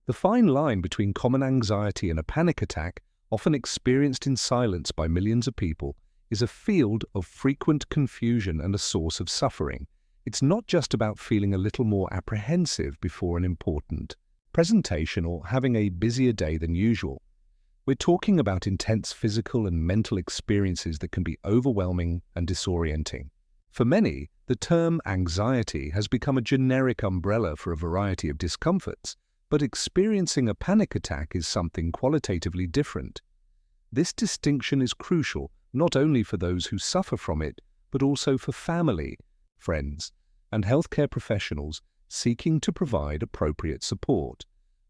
The fine line between common anxiety and a panic attack, often experienced in silence by millions of people, is a field of frequent confusion and a source of suffering. It's not just about feeling a little more apprehensive before an important presentation or having a busier day than usual. We're talking about intense physical and mental experiences that can be overwhelming and disorienting. For many, the term anxiety has become a generic umbrella for a variety of discomforts, but experiencing a panic attack is something qualitatively different. This distinction is crucial not only for those who suffer from it, but also for family, friends, and healthcare professionals seeking to provide appropriate support.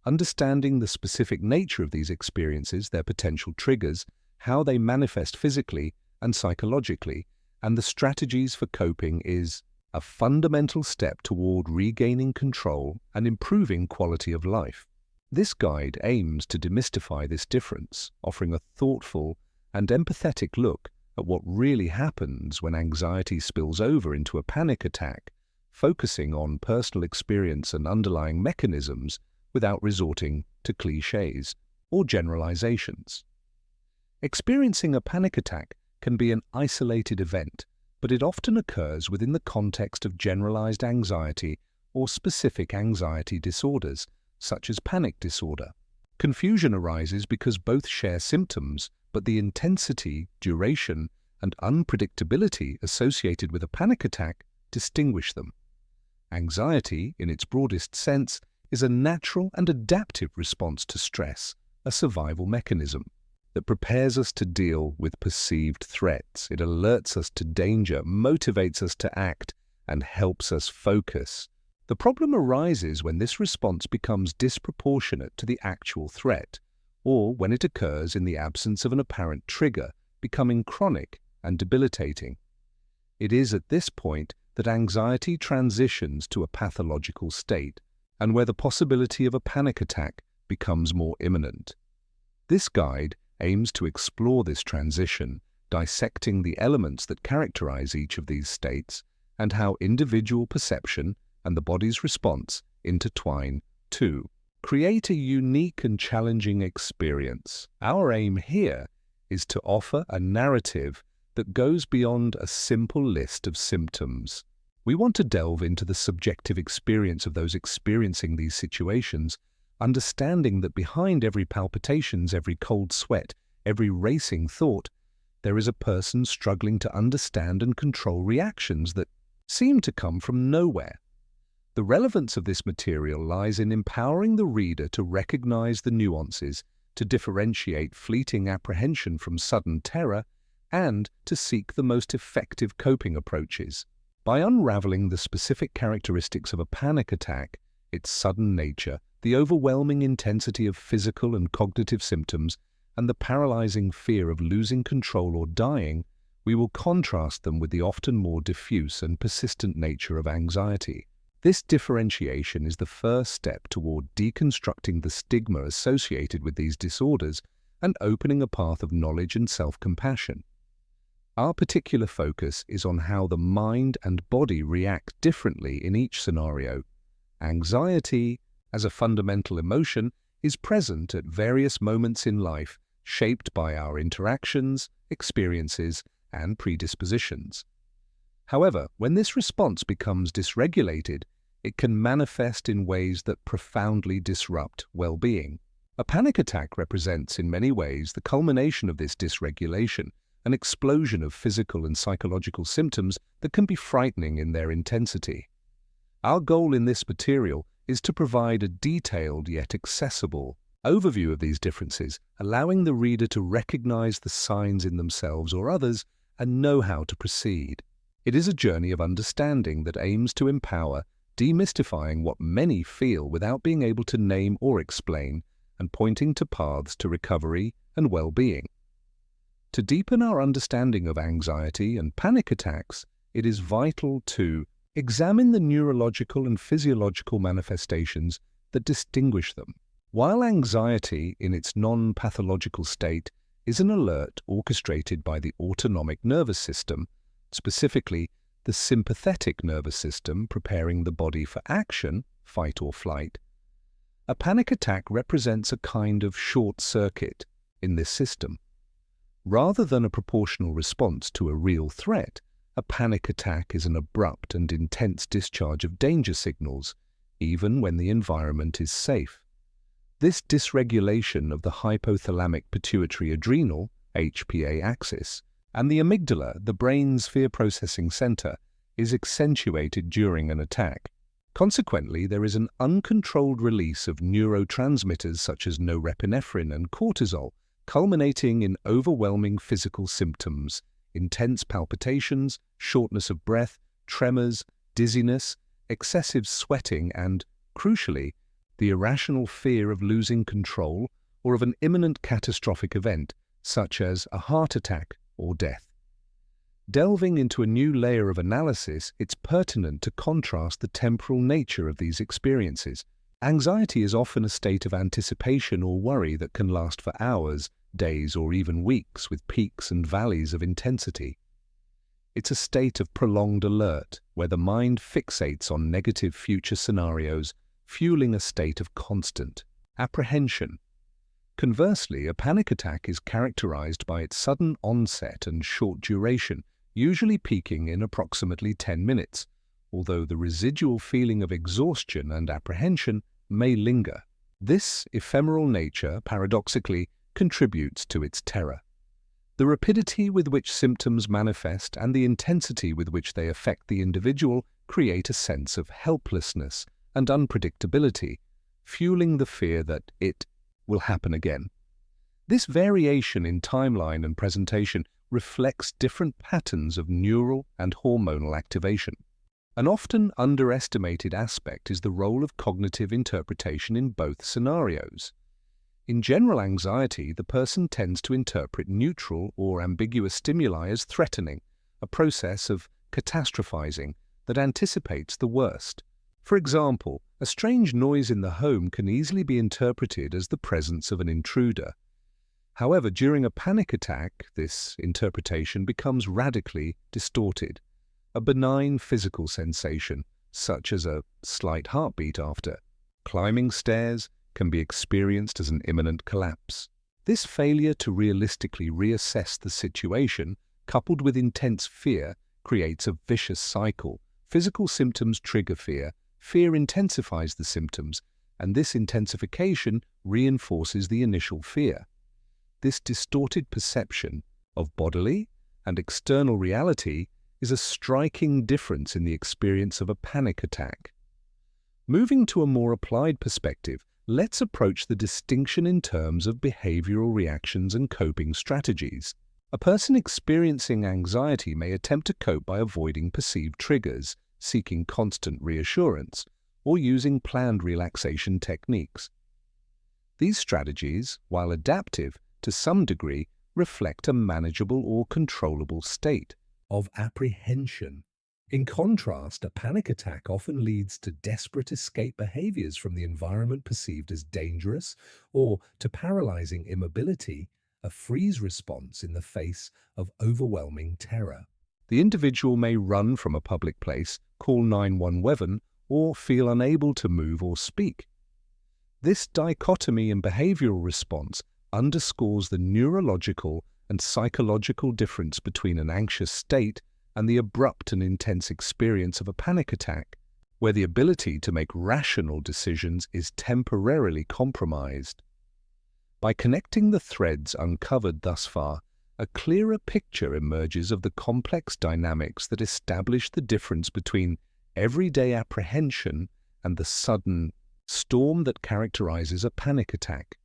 Understanding the specific nature of these experiences, their potential triggers, how they manifest physically and psychologically, and the strategies for coping is a fundamental step toward regaining control and improving quality of life. This guide aims to demystify this difference, offering a thoughtful and empathetic look at what really happens when anxiety spills over into a panic attack, focusing on personal experience and underlying mechanisms without resorting to cliches or generalizations. Experiencing a panic attack can be an isolated event, but it often occurs within the context of generalized anxiety or specific anxiety disorders, such as panic disorder. Confusion arises because both share symptoms, but the intensity, duration, and unpredictability associated with a panic attack distinguish them. Anxiety, in its broadest sense, is a natural and adaptive response to stress, a survival mechanism that prepares us to deal with perceived threats. It alerts us to danger, motivates us to act, and helps us focus. The problem arises when this response becomes disproportionate to the actual threat, or when it occurs in the absence of an apparent trigger, becoming chronic and debilitating. It is at this point that anxiety transitions to a pathological state, and where the possibility of a panic attack becomes more imminent. This guide aims to explore this transition, dissecting the elements that characterize each of these states and how individual perception and the body's response intertwine to create a unique and challenging experience. Our aim here is to offer a narrative that goes beyond a simple list of symptoms. We want to delve into the subjective experience of those experiencing these situations, understanding that behind every palpitation, every cold sweat, every racing thought, there is a person struggling to understand and control reactions that seem to come from nowhere. The relevance of this material lies in empowering the reader to recognize the nuances, to differentiate fleeting apprehension from sudden terror, and to seek the most effective coping approaches. By unraveling the specific characteristics of a panic attack, its sudden nature, the overwhelming intensity of physical and cognitive symptoms, and the paralyzing fear of losing control or dying, we will contrast them with the often more diffuse and persistent nature of anxiety. This differentiation is the first step toward deconstructing the stigma associated with these disorders and opening a path of knowledge and self-compassion. Our particular focus is on how the mind and body react differently in each scenario. Anxiety, as a fundamental emotion, is present at various moments in life, shaped by our interactions, experiences, and predispositions. However, when this response becomes dysregulated, it can manifest in ways that profoundly disrupt well-being. A panic attack represents, in many ways, the culmination of this dysregulation, an explosion of physical and psychological symptoms that can be frightening in their intensity. Our goal in this material is to provide a detailed yet accessible overview of these differences, allowing the reader to recognize the signs in themselves or others and know how to proceed. It is a journey of understanding that aims to empower, demystifying what many feel without being able to name or explain, and pointing to paths to recovery and well-being. To deepen our understanding of anxiety and panic attacks, it is vital to examine the neurological and physiological manifestations that distinguish them. While anxiety, in its non-pathological state, is an alert orchestrated by the autonomic nervous system, specifically the sympathetic nervous system preparing the body for action, fight or flight, A panic attack represents a kind of short circuit in this system. Rather than a proportional response to a real threat, a panic attack is an abrupt and intense discharge of danger signals, even when the environment is safe. This dysregulation of the hypothalamic pituitary adrenal (HPA) axis and the amygdala, the brain's fear processing center, is accentuated during an attack. Consequently, there is an uncontrolled release of neurotransmitters such as norepinephrine and cortisol, culminating in overwhelming physical symptoms: intense palpitations, shortness of breath, tremors, dizziness, excessive sweating, and, crucially, the irrational fear of losing control or of an imminent catastrophic event, such as a heart attack or death. Delving into a new layer of analysis, it's pertinent to contrast the temporal nature of these experiences. Anxiety is often a state of anticipation or worry that can last for hours, days, or even weeks, with peaks and valleys of intensity. It's a state of prolonged alert, where the mind fixates on negative future scenarios, fueling a state of constant apprehension. Conversely, a panic attack is characterized by its sudden onset and short duration, usually peaking in approximately 10 minutes, although the residual feeling of exhaustion and apprehension may linger. This ephemeral nature, paradoxically, contributes to its terror. The rapidity with which symptoms manifest and the intensity with which they affect the individual create a sense of helplessness and unpredictability, fueling the fear that it will happen again. This variation in timeline and presentation reflects different patterns of neural and hormonal activation. An often underestimated aspect is the role of cognitive interpretation in both scenarios. In general anxiety, the person tends to interpret neutral or ambiguous stimuli as threatening, a process of catastrophizing that anticipates the worst. For example, a strange noise in the home can easily be interpreted as the presence of an intruder. However, during a panic attack, this interpretation becomes radically distorted. A benign physical sensation, such as a slight heartbeat after climbing stairs, can be experienced as an imminent collapse. This failure to realistically reassess the situation, coupled with intense fear, creates a vicious cycle. Physical symptoms trigger fear, fear intensifies the symptoms, and this intensification reinforces the initial fear. This distorted perception of bodily and external reality is a striking difference in the experience of a panic attack. Moving to a more applied perspective, let's approach the distinction in terms of behavioral reactions and coping strategies. A person experiencing anxiety may attempt to cope by avoiding perceived triggers, seeking constant reassurance, or using planned relaxation techniques. These strategies, while adaptive to some degree, reflect a manageable or controllable state of apprehension. In contrast, a panic attack often leads to desperate escape behaviors from the environment perceived as dangerous, or to paralyzing immobility, a freeze response in the face of overwhelming terror. The individual may run from a public place, call 911, or feel unable to move or speak. This dichotomy in behavioral response underscores the neurological and psychological difference between an anxious state and the abrupt and intense experience of a panic attack, where the ability to make rational decisions is temporarily compromised. By connecting the threads uncovered thus far, a clearer picture emerges of the complex dynamics that establish the difference between everyday apprehension and the sudden storm that characterizes a panic attack.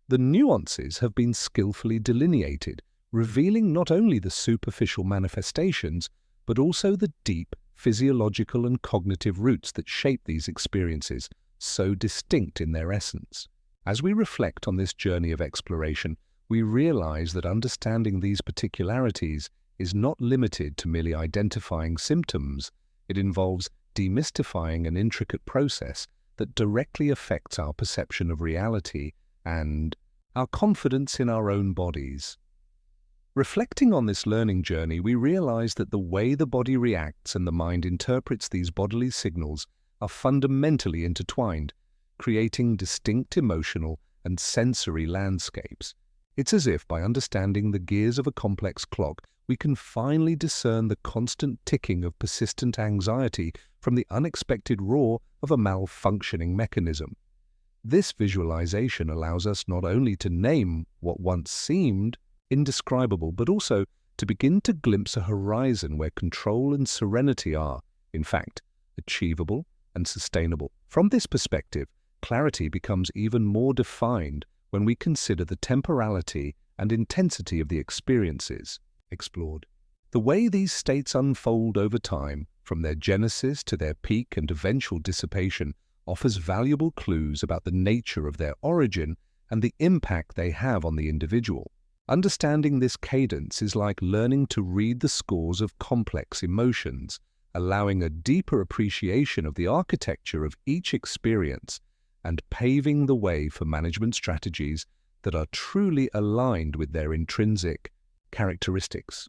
The nuances have been skillfully delineated, revealing not only the superficial manifestations, but also the deep physiological and cognitive roots that shape these experiences, so distinct in their essence. As we reflect on this journey of exploration, we realize that understanding these particularities is not limited to merely identifying symptoms. It involves demystifying an intricate process that directly affects our perception of reality and our confidence in our own bodies. Reflecting on this learning journey, we realize that the way the body reacts and the mind interprets these bodily signals are fundamentally intertwined, creating distinct emotional and sensory landscapes. It's as if by understanding the gears of a complex clock, we can finally discern the constant ticking of persistent anxiety from the unexpected roar of a malfunctioning mechanism. This visualization allows us not only to name what once seemed indescribable, but also to begin to glimpse a horizon where control and serenity are, in fact, achievable and sustainable. From this perspective, clarity becomes even more defined when we consider the temporality and intensity of the experiences explored. The way these states unfold over time, from their genesis to their peak and eventual dissipation, offers valuable clues about the nature of their origin and the impact they have on the individual. Understanding this cadence is like learning to read the scores of complex emotions, allowing a deeper appreciation of the architecture of each experience and paving the way for management strategies that are truly aligned with their intrinsic characteristics.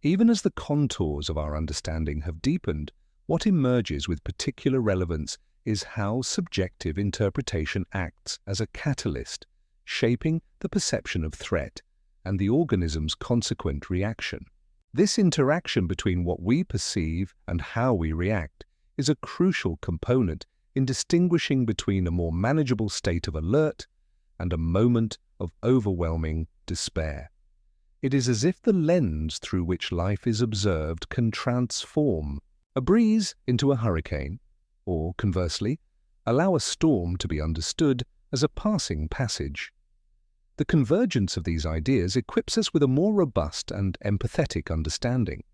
Even as the contours of our understanding have deepened, what emerges with particular relevance is how subjective interpretation acts as a catalyst, shaping the perception of threat and the organism's consequent reaction. This interaction between what we perceive and how we react is a crucial component in distinguishing between a more manageable state of alert and a moment of overwhelming despair. It is as if the lens through which life is observed can transform a breeze into a hurricane, or conversely, allow a storm to be understood as a passing passage. The convergence of these ideas equips us with a more robust and empathetic understanding.